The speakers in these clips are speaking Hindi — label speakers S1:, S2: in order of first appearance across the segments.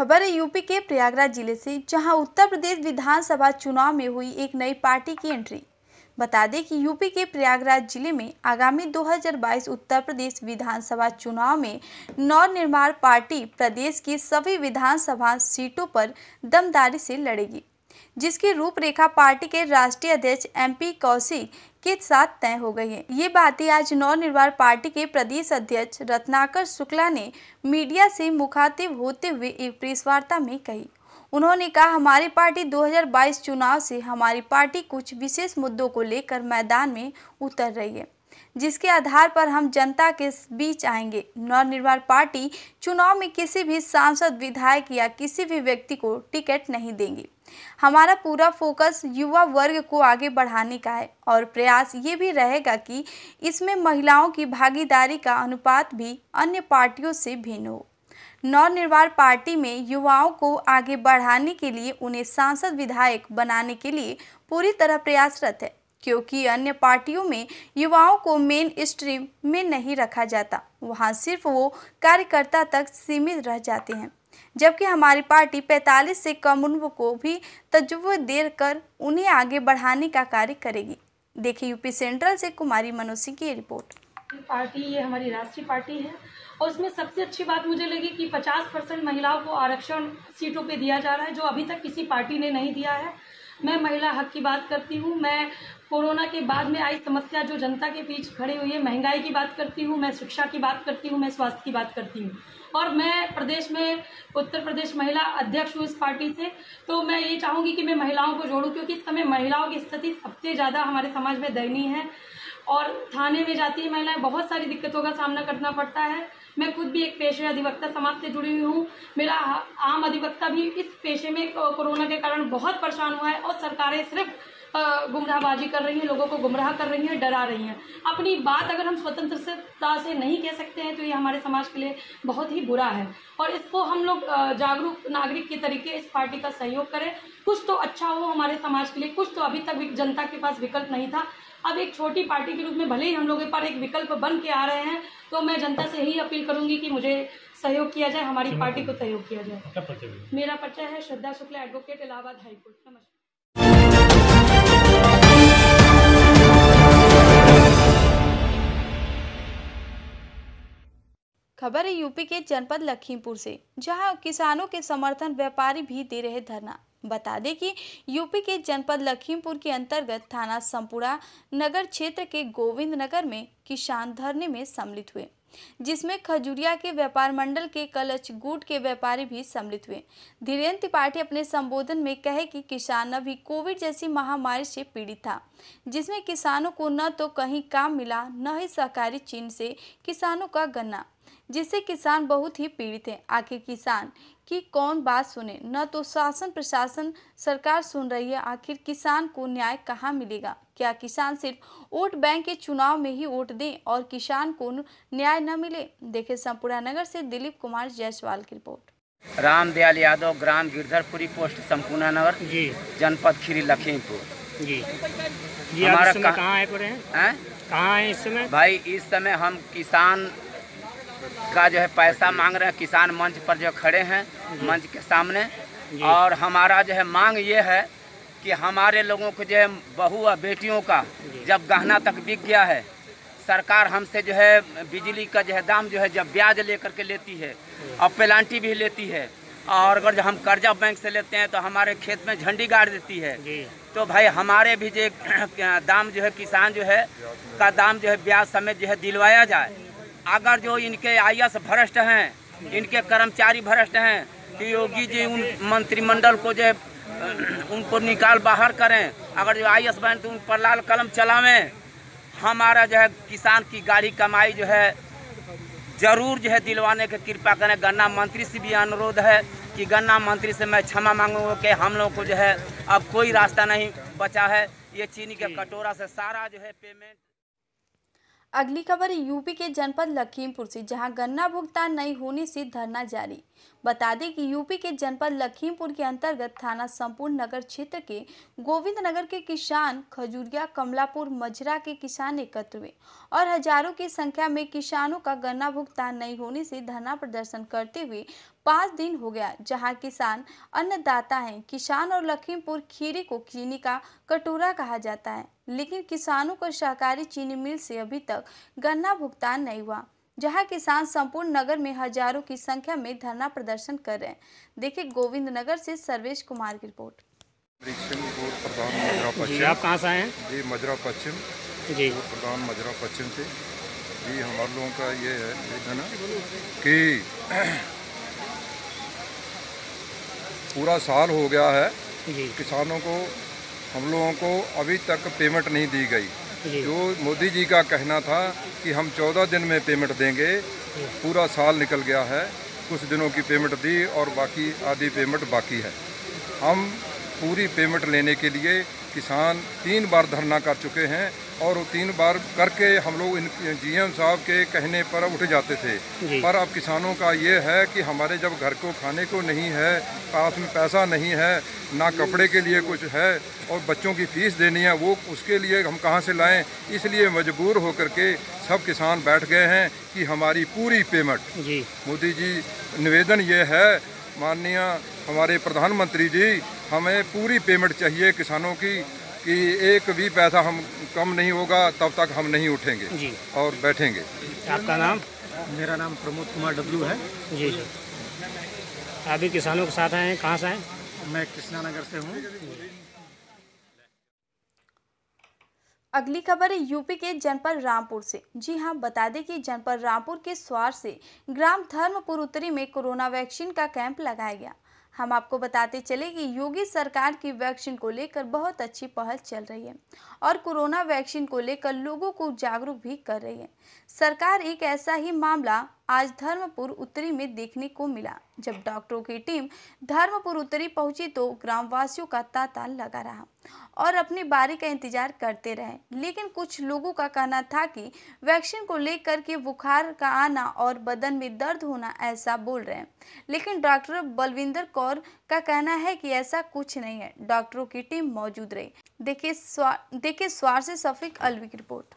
S1: खबर है यूपी के प्रयागराज जिले से, जहां उत्तर प्रदेश विधानसभा चुनाव में हुई एक नई पार्टी की एंट्री। बता दें कि यूपी के प्रयागराज जिले में आगामी 2022 उत्तर प्रदेश विधानसभा चुनाव में नवनिर्माण पार्टी प्रदेश की सभी विधानसभा सीटों पर दमदारी से लड़ेगी, जिसकी रूपरेखा पार्टी के राष्ट्रीय अध्यक्ष MP कौशिक के साथ तय हो गई है। ये बातें आज नवनिर्माण पार्टी के प्रदेश अध्यक्ष रत्नाकर शुक्ला ने मीडिया से मुखातिब होते हुए एक प्रेस वार्ता में कही। उन्होंने कहा, हमारी पार्टी 2022 चुनाव से हमारी पार्टी कुछ विशेष मुद्दों को लेकर मैदान में उतर रही है, जिसके आधार पर हम जनता के बीच आएंगे। नवनिर्माण पार्टी चुनाव में किसी भी सांसद, विधायक या किसी भी व्यक्ति को टिकट नहीं देंगे। हमारा पूरा फोकस युवा वर्ग को आगे बढ़ाने का है और प्रयास ये भी रहेगा कि इसमें महिलाओं की भागीदारी का अनुपात भी अन्य पार्टियों से भिन्न हो। नवनिर्माण पार्टी में युवाओं को आगे बढ़ाने के लिए, उन्हें सांसद, विधायक बनाने के लिए पूरी तरह प्रयासरत है, क्योंकि अन्य पार्टियों में युवाओं को मेन स्ट्रीम में नहीं रखा जाता। वहां सिर्फ वो कार्यकर्ता तक सीमित रह जाते हैं, जबकि हमारी पार्टी 45 से कम उम्र को भी तजुर्बा देकर उन्हें आगे बढ़ाने का कार्य करेगी। देखिए यूपी सेंट्रल से कुमारी मनोज सिंह की रिपोर्ट।
S2: पार्टी ये हमारी राष्ट्रीय पार्टी है और उसमें सबसे अच्छी बात मुझे लगी कि 50% महिलाओं को आरक्षण सीटों पे दिया जा रहा है, जो अभी तक किसी पार्टी ने नहीं दिया है। मैं महिला हक की बात करती हूँ, मैं कोरोना के बाद में आई समस्या जो जनता के बीच खड़ी हुई है, महंगाई की बात करती हूँ, मैं शिक्षा की बात करती हूँ, मैं स्वास्थ्य की बात करती हूँ और मैं प्रदेश में उत्तर प्रदेश महिला अध्यक्ष हूँ इस पार्टी से। तो मैं ये चाहूँगी कि मैं महिलाओं को जोड़ूँ, क्योंकि इस समय महिलाओं की स्थिति सबसे ज़्यादा हमारे समाज में दयनीय है और थाने में जाती है महिलाएं, बहुत सारी दिक्कतों का सामना करना पड़ता है। मैं खुद भी एक पेशे अधिवक्ता समाज से जुड़ी हुई हूँ। मेरा आम अधिवक्ता भी इस पेशे में कोरोना के कारण बहुत परेशान हुआ है और सरकारें सिर्फ गुमराहबाजी कर रही हैं, लोगों को गुमराह कर रही हैं, डरा रही हैं। अपनी बात अगर हम स्वतंत्रता से नहीं कह सकते हैं तो ये हमारे समाज के लिए बहुत ही बुरा है और इसको हम लोग जागरूक नागरिक के तरीके इस पार्टी का सहयोग करें। कुछ तो अच्छा हो हमारे समाज के लिए, कुछ तो अभी तक जनता के पास विकल्प नहीं था। अब एक छोटी पार्टी के रूप में भले ही हम लोगों पर एक विकल्प बन के आ रहे हैं, तो मैं जनता से यही अपील करूंगी कि मुझे सहयोग किया जाए, हमारी पार्टी को सहयोग किया जाए। मेरा परिचय है श्रद्धा शुक्ला, एडवोकेट, इलाहाबाद हाईकोर्ट। नमस्कार।
S1: खबर है यूपी के जनपद लखीमपुर से, जहां किसानों के समर्थन व्यापारी भी दे रहे धरना। बता दें कि यूपी के जनपद लखीमपुर के अंतर्गत थाना संपुड़ा नगर क्षेत्र के गोविंद नगर में किसान धरने में सम्मिलित हुए, जिसमें खजुरिया के व्यापार मंडल के कलच गुट के व्यापारी भी सम्मिलित हुए। धीरेन्द्र त्रिपाठी अपने संबोधन में कहे कि किसान अभी कोविड जैसी महामारी से पीड़ित था, जिसमें किसानों को न तो कहीं काम मिला, न ही सहकारी चीन से किसानों का गन्ना, जिससे किसान बहुत ही पीड़ित हैं। आखिर किसान की कौन बात सुने, न तो शासन प्रशासन सरकार सुन रही है। आखिर किसान को न्याय कहाँ मिलेगा? क्या किसान सिर्फ वोट बैंक के चुनाव में ही वोट दें और किसान को न्याय न मिले? देखे संपुड़ा नगर से दिलीप कुमार जायसवाल की रिपोर्ट।
S3: रामदयाल यादव, ग्राम गिरधरपुरी, पोस्ट संपूर्ण नगर, जनपद खीरी, लखीमपुर।
S4: जी हमारा कहाँ है कहाँ है इस समय?
S3: भाई इस समय हम किसान का जो है पैसा मांग रहे हैं, किसान मंच पर जो खड़े हैं मंच के सामने, और हमारा जो है मांग ये है कि हमारे लोगों को जो है बहू और बेटियों का जब गहना तक बिक गया है, सरकार हमसे जो है बिजली का जो है दाम जो है जब ब्याज लेकर के लेती है और पेनाल्टी भी लेती है, और अगर जो हम कर्जा बैंक से लेते हैं तो हमारे खेत में झंडी गाड़ देती है। तो भाई हमारे भी जो दाम जो है किसान जो है का दाम जो है ब्याज समेत जो है दिलवाया जाए। अगर जो इनके IAS भ्रष्ट हैं, इनके कर्मचारी भ्रष्ट हैं, तो योगी जी उन मंत्रिमंडल को जो है उनको निकाल बाहर करें। अगर जो IAS बने तो उन पर लाल कलम चलावें। हमारा जो है किसान की गाड़ी कमाई जो है जरूर जो है दिलवाने की कृपा करें। गन्ना मंत्री से भी अनुरोध है कि गन्ना मंत्री से मैं क्षमा मांगूंगा कि हम लोग को जो है अब कोई रास्ता नहीं बचा है, ये चीनी के कटोरा से सारा जो है पेमेंट।
S1: अगली खबर यूपी के जनपद लखीमपुर से, जहां गन्ना भुगतान नहीं होने से धरना जारी। बता दें कि यूपी के जनपद लखीमपुर के अंतर्गत थाना संपूर्ण नगर क्षेत्र के गोविंद नगर के किसान, खजुरिया, कमलापुर, मजरा के किसान एकत्र हुए और हजारों की संख्या में किसानों का गन्ना भुगतान नहीं होने से धरना प्रदर्शन करते हुए 5 दिन हो गया जहां किसान अन्नदाता हैं। किसान और लखीमपुर खीरी को चीनी का कटोरा कहा जाता है, लेकिन किसानों को सहकारी चीनी मिल से अभी तक गन्ना भुगतान नहीं हुआ, जहां किसान संपूर्ण नगर में हजारों की संख्या में धरना प्रदर्शन कर रहे हैं। देखिए गोविंद नगर से सर्वेश कुमार की रिपोर्ट।
S5: जी,
S4: आप कहाँ से आए हैं?
S5: जी, मजरा पश्चिम
S4: जी,
S5: प्रधान मजरा पश्चिम से। जी, हमारे लोगों का ये है ना कि पूरा साल हो गया है
S4: जी,
S5: किसानों को, हम लोगों को अभी तक पेमेंट नहीं दी गई।
S4: जी,
S5: जो मोदी जी का कहना था कि हम 14 दिन में पेमेंट देंगे, पूरा साल निकल गया है। कुछ दिनों की पेमेंट दी और बाकी आधी पेमेंट बाकी है। हम पूरी पेमेंट लेने के लिए किसान 3 बार धरना कर चुके हैं और 3 बार करके हम लोग इन जीएम साहब के कहने पर उठ जाते थे। पर अब किसानों का ये है कि हमारे जब घर को खाने को नहीं है, पास में पैसा नहीं है, ना कपड़े के लिए कुछ है और बच्चों की फीस देनी है, वो उसके लिए हम कहाँ से लाएं। इसलिए मजबूर होकर के सब किसान बैठ गए हैं कि हमारी पूरी पेमेंट। मोदी जी, निवेदन ये है माननीय हमारे प्रधानमंत्री जी, हमें पूरी पेमेंट चाहिए किसानों की कि एक भी पैसा हम कम नहीं होगा तब तक हम नहीं उठेंगे और बैठेंगे।
S4: आपका नाम?
S6: मेरा नाम प्रमोद कुमार डब्लू है।
S4: जी, आप भी किसानों के साथ आए हैं? कहाँ से आए?
S6: मैं कृष्णा नगर से हूँ।
S1: अगली खबर है यूपी के जनपद रामपुर से। जी हां, बता दें कि जनपद रामपुर के स्वार से ग्राम धर्मपुर उत्तरी में कोरोना वैक्सीन का कैंप लगाया गया। हम आपको बताते चले कि योगी सरकार की वैक्सीन को लेकर बहुत अच्छी पहल चल रही है और कोरोना वैक्सीन को लेकर लोगों को जागरूक भी कर रही है। सरकार एक ऐसा ही मामला आज धर्मपुर उत्तरी में देखने को मिला। जब डॉक्टरों की टीम धर्मपुर उत्तरी पहुंची तो ग्रामवासियों का तांता लगा रहा और अपनी बारी का इंतजार करते रहे, लेकिन कुछ लोगों का कहना था कि वैक्सीन को लेकर के बुखार का आना और बदन में दर्द होना ऐसा बोल रहे हैं, लेकिन डॉक्टर बलविंदर कौर का कहना है कि ऐसा कुछ नहीं है, डॉक्टरों की टीम मौजूद रही। देखिए स्वार से शफीक अलवी की रिपोर्ट।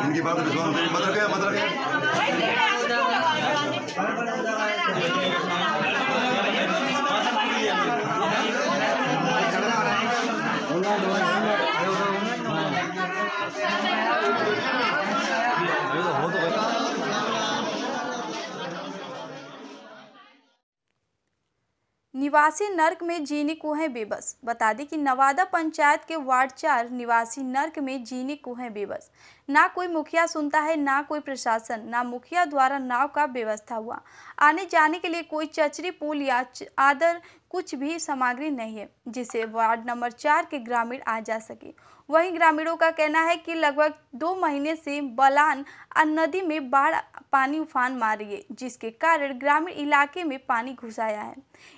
S7: इनकी बात मदर गया
S1: निवासी नर्क में जीने को है बेबस। बता दें कि नवादा पंचायत के वार्ड 4 निवासी नर्क में जीने को है बेबस। ना कोई मुखिया सुनता है, ना कोई प्रशासन, ना मुखिया द्वारा नाव का व्यवस्था हुआ। आने जाने के लिए कोई चचरी पुल या आदर कुछ भी सामग्री नहीं है जिससे वार्ड नंबर 4 के ग्रामीण आ जा सके। वहीं ग्रामीणों का कहना है कि लगभग 2 महीने से बलान नदी में बाढ़ पानी उफान मार रही है, जिसके कारण ग्रामीण इलाके में पानी घुस आया है।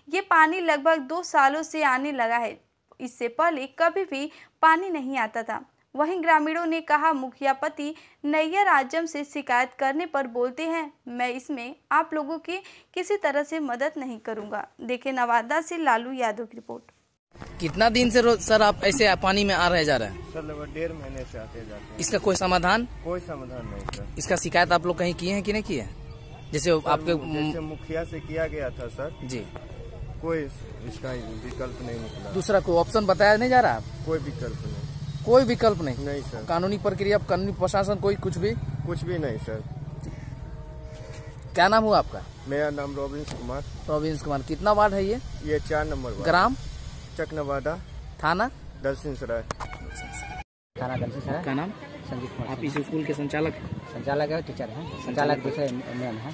S1: ये पानी लगभग 2 सालों से आने लगा है, इससे पहले कभी भी पानी नहीं आता था। वहीं ग्रामीणों ने कहा, मुखिया पति नैयर आजम से शिकायत करने पर बोलते हैं मैं इसमें आप लोगों की किसी तरह से मदद नहीं करूंगा। देखिए नवादा से लालू यादव की रिपोर्ट।
S8: कितना दिन से सर आप ऐसे पानी में आ रहे जा रहे हैं?
S9: सर लगभग 1.5 महीने से आते जाते हैं।
S8: इसका कोई समाधान?
S9: कोई समाधान नहीं सर।
S8: इसका शिकायत आप लोग कहीं किए हैं कि नहीं किए? जैसे आपके
S9: जैसे मुखिया से किया गया था सर
S8: जी,
S9: कोई इसका विकल्प नहीं निकला।
S8: दूसरा कोई ऑप्शन बताया नहीं जा रहा?
S9: कोई विकल्प नहीं।
S8: कोई विकल्प नहीं?
S9: नहीं सर।
S8: कानूनी प्रक्रिया, कानूनी प्रशासन, कोई कुछ भी
S9: नहीं सर।
S8: क्या नाम हुआ आपका?
S9: मेरा नाम रोबिन्स कुमार।
S8: रोबिन्स कुमार। कितना वार्ड है ये?
S9: 4 नंबर वार्ड।
S8: ग्राम?
S9: चकनवादा।
S8: थाना?
S9: दलसिंहसराय।
S10: थाना दलसिंहसराय।
S8: क्या नाम?
S10: संजीव कुमार।
S8: आप इस स्कूल के संचालक?
S10: संचालक है, टीचर है, संचालक दूसरे मैम है।